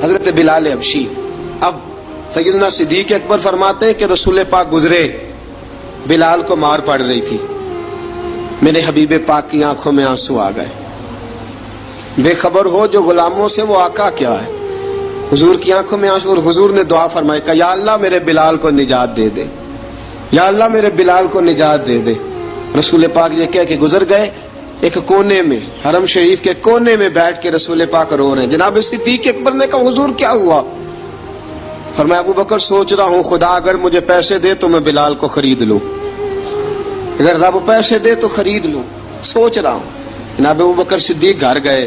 حضرت بلال حبشی. اب سیدنا صدیق اکبر فرماتے ہیں کہ رسول پاک گزرے، بلال کو مار پڑ رہی تھی، میرے حبیب پاک کی آنکھوں میں آنسو آ گئے. بے خبر ہو جو غلاموں سے وہ آقا کیا ہے. حضور کی آنکھوں میں آنسو، اور حضور نے دعا فرمائی کہ یا اللہ میرے بلال کو نجات دے دے، یا اللہ میرے بلال کو نجات دے دے. رسول پاک یہ کہہ کے گزر گئے. ایک کونے میں، حرم شریف کے کونے میں بیٹھ کے رسول پاک رو رہے ہیں. جناب صدیق اکبر نے کہا حضور کیا ہوا؟ فرمایا ابو بکر سوچ رہا ہوں خدا اگر مجھے پیسے دے تو میں بلال کو خرید لوں، اگر رب پیسے دے تو خرید لوں، سوچ رہا ہوں. جناب ابو بکر صدیق گھر گئے،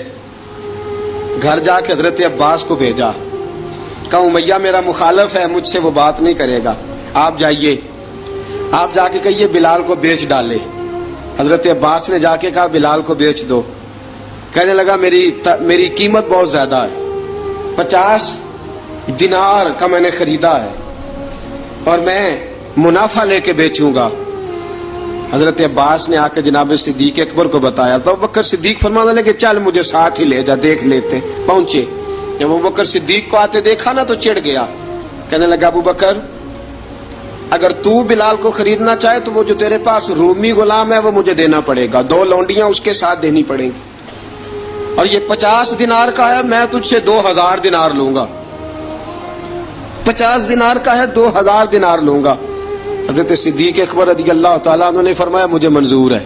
گھر جا کے حضرت عباس کو بھیجا، کہا امیہ میرا مخالف ہے، مجھ سے وہ بات نہیں کرے گا، آپ جائیے، آپ جا کے کہیے بلال کو بیچ ڈالے. حضرت عباس نے جا کے کہا بلال کو بیچ دو. کہنے لگا میری قیمت بہت زیادہ ہے، 50 دینار کا میں نے خریدا ہے اور میں منافع لے کے بیچوں گا. حضرت عباس نے آ کے جناب صدیق اکبر کو بتایا تو ابو بکر صدیق فرمانے لگے چل مجھے ساتھ ہی لے جا، دیکھ لیتے. پہنچے، جب ابو بکر صدیق کو آتے دیکھا نا تو چڑ گیا. کہنے لگا ابو بکر اگر تو بلال کو خریدنا چاہے تو وہ جو تیرے پاس رومی غلام ہے وہ مجھے دینا پڑے گا، 2 لونڈیاں اس کے ساتھ دینی پڑیں گی، اور یہ 50 دینار کا ہے، میں تجھ سے 2000 دینار لوں گا. 50 دینار کا ہے، 2000 دینار لوں گا. حضرت صدیق اکبر رضی اللہ تعالیٰ عنہ نے فرمایا مجھے منظور ہے،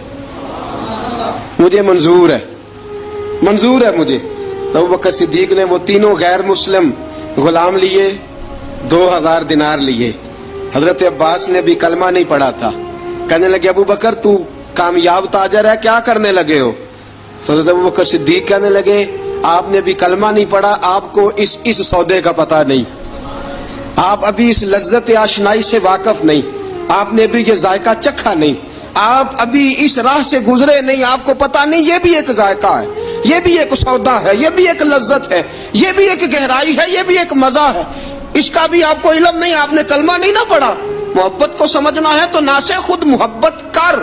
مجھے منظور ہے، منظور ہے مجھے. تو ابو بکر صدیق نے وہ تینوں غیر مسلم غلام لیے، 2000 دینار لیے. حضرت عباس نے بھی کلمہ نہیں پڑھا تھا. کہنے لگے ابو بکر تو کامیاب تاجر ہے، کیا کرنے لگے ہو؟ تو حضرت ابو بکر صدیق کہنے لگے آپ نے بھی کلمہ نہیں پڑھا، آپ کو اس سودے کا پتہ نہیں، آپ ابھی اس لذت آشنائی سے واقف نہیں، آپ نے بھی یہ ذائقہ چکھا نہیں، آپ ابھی اس راہ سے گزرے نہیں، آپ کو پتہ نہیں یہ بھی ایک ذائقہ ہے، یہ بھی ایک سودا ہے، یہ بھی ایک لذت ہے، یہ بھی ایک گہرائی ہے، یہ بھی ایک مزہ ہے، اس کا بھی آپ کو علم نہیں، آپ نے کلمہ نہیں نہ پڑھا. محبت کو سمجھنا ہے تو نہ سے خود محبت کر،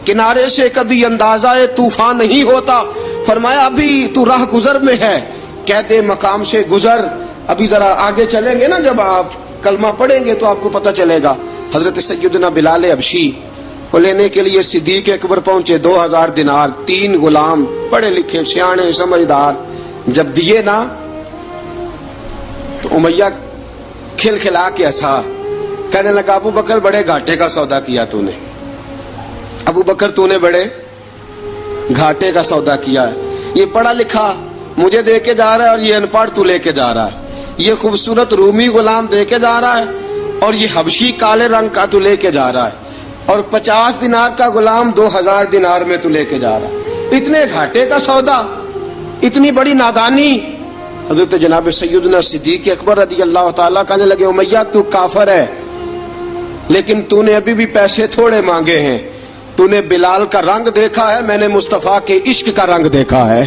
کنارے سے کبھی اندازہ طوفان نہیں ہوتا. فرمایا ابھی تو راہ گزر میں ہے، قید مقام سے گزر، ابھی ذرا آگے چلیں گے نا، جب آپ کلمہ پڑھیں گے تو آپ کو پتہ چلے گا. حضرت سیدنا بلال حبشی کو لینے کے لیے صدیق اکبر پہنچے، 2000 دینار، 3 غلام پڑھے لکھے سیانے سمجھدار. جب دیے نا تو امیہ کھل کھلا کے ہنسا. کہنے لگا ابو بکر بڑے گھاٹے کا سودا کیا تو نے، ابو بکر تو نے بڑے گھاٹے کا سودا کیا ہے. یہ پڑھا لکھا مجھے دے کے جا رہا ہے اور یہ ان پڑھ تو لے کے جا رہا ہے، یہ خوبصورت رومی غلام دے کے جا رہا ہے اور یہ حبشی کالے رنگ کا تو لے کے جا رہا ہے، اور 50 دینار کا غلام 2000 دینار میں تو لے کے جا رہا ہے. اتنے گھاٹے کا سودا، اتنی بڑی نادانی. حضرت جناب سیدنا صدیق اکبر رضی اللہ تعالیٰ کہنے لگے امیہ تو کافر ہے، لیکن تو نے ابھی بھی پیسے تھوڑے مانگے ہیں، تو نے بلال کا رنگ دیکھا ہے، میں نے مصطفیٰ کے عشق کا رنگ دیکھا ہے.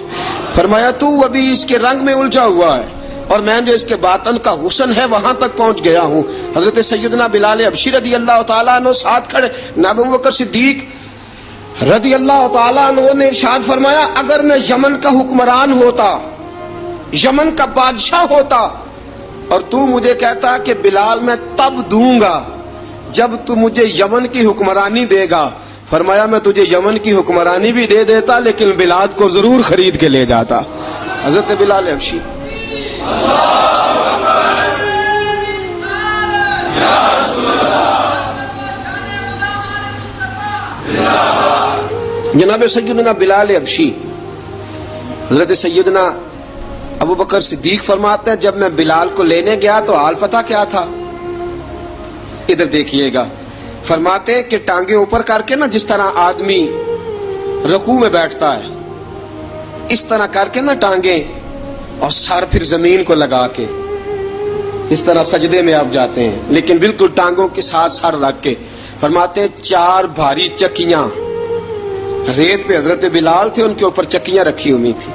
فرمایا تو ابھی اس کے رنگ میں الجھا ہوا ہے، اور میں جو اس کے باطن کا حسن ہے وہاں تک پہنچ گیا ہوں. حضرت سیدنا بلال حبشی رضی اللہ تعالیٰ عنہ ساتھ کھڑے. جناب ابو بکر صدیق رضی اللہ تعالیٰ عنہ نے ارشاد فرمایا اگر میں یمن کا حکمران ہوتا، یمن کا بادشاہ ہوتا، اور تو مجھے کہتا کہ بلال میں تب دوں گا جب تو مجھے یمن کی حکمرانی دے گا. فرمایا میں تجھے یمن کی حکمرانی بھی دے دیتا لیکن بلال کو ضرور خرید کے لے جاتا. حضرت بلال حبشی جناب سیدنا بلال حبشی. حضرت سیدنا ابو بکر صدیق فرماتے ہیں جب میں بلال کو لینے گیا تو حال پتہ کیا تھا؟ ادھر دیکھیے گا. فرماتے ہیں کہ ٹانگیں اوپر کر کے نا جس طرح آدمی رکوع میں بیٹھتا ہے اس طرح کر کے نا ٹانگیں، اور سر پھر زمین کو لگا کے اس طرح سجدے میں آپ جاتے ہیں، لیکن بالکل ٹانگوں کے ساتھ سر رکھ کے. فرماتے ہیں 4 بھاری چکیاں ریت پہ حضرت بلال تھے، ان کے اوپر چکیاں رکھی ہوئی تھی،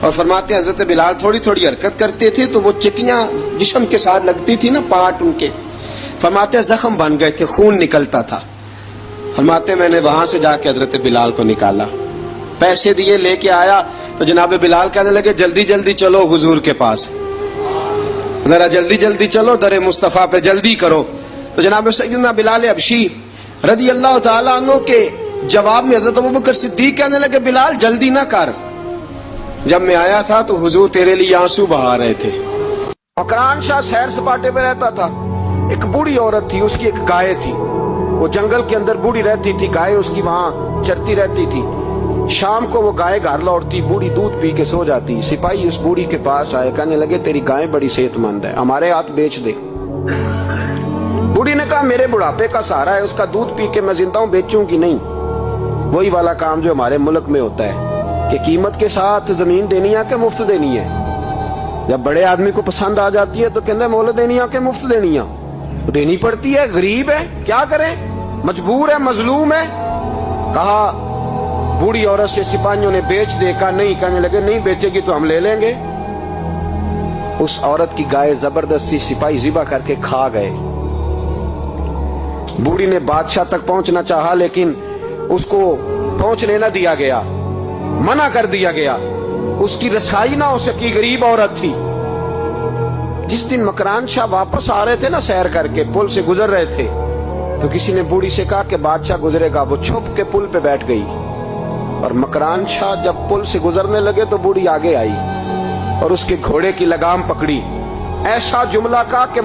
اور فرماتے ہیں حضرت بلال تھوڑی تھوڑی حرکت کرتے تھے تو وہ چکیاں جسم کے ساتھ لگتی تھی نا، پارٹ ان کے. فرماتے ہیں زخم بن گئے تھے، خون نکلتا تھا. فرماتے ہیں میں نے وہاں سے جا کے حضرت بلال کو نکالا، پیسے دیے، لے کے آیا تو جناب بلال کہنے لگے جلدی جلدی چلو حضور کے پاس. ذرا جلدی جلدی چلو، در مصطفیٰ پہ جلدی کرو. تو جناب سیدنا بلال حبشی رضی اللہ تعالیٰ عنہ کے جواب میں حضرت ابوبکر صدیق کہنے لگے بلال جلدی نہ کر، جب میں آیا تھا تو حضور تیرے لیے آنسو بہا رہے تھے. مکران شاہ سیر سپاٹے پہ رہتا تھا. ایک بوڑھی عورت تھی، اس کی ایک گائے تھی. وہ جنگل کے اندر بوڑھی رہتی تھی، گائے اس کی وہاں چرتی رہتی تھی. شام کو وہ گائے گھر لوٹتی، بوڑھی دودھ پی کے سو جاتی. سپاہی اس بوڑھی کے پاس آئے، کہنے لگے تیری گائے بڑی صحت مند ہے، ہمارے ہاتھ بیچ دے. بوڑھی نے کہا میرے بڑھاپے کا سہارا ہے، اس کا دودھ پی کے میں زندہ ہوں، بیچوں گی نہیں. وہی والا کام جو ہمارے ملک میں ہوتا ہے کہ قیمت کے ساتھ زمین دینی ہے کہ مفت دینی ہے. جب بڑے آدمی کو پسند آ جاتی ہے تو کہتے ہیں مول دینی ہے کہ مفت دینی ہے. دینی پڑتی ہے، غریب ہے، کیا کریں، مجبور ہے، مظلوم ہے. کہا بوڑھی عورت سے سپاہیوں نے بیچ دے، کہا نہیں. کہنے لگے نہیں بیچے گی تو ہم لے لیں گے. اس عورت کی گائے زبردستی سپاہی ذبح کر کے کھا گئے. بوڑھی نے بادشاہ تک پہنچنا چاہا لیکن اس کو پہنچنے نہ دیا گیا، منع کر دیا گیا. اس کی رسائی نہ ہو سکی، غریب عورت تھی. جس دن مکران شاہ واپس آ رہے تھے نا، سیر کر کے پل سے گزر رہے تھے، تو کسی نے بوڑھی سے کہا کہ بادشاہ گزرے گا. وہ چھپ کے پل پہ بیٹھ گئی اور مکران شاہ جب پل سے گزرنے لگے تو بوڑھی آگے آئی اور اس کے گھوڑے کی لگام پکڑی. ایسا جملہ کہا کہ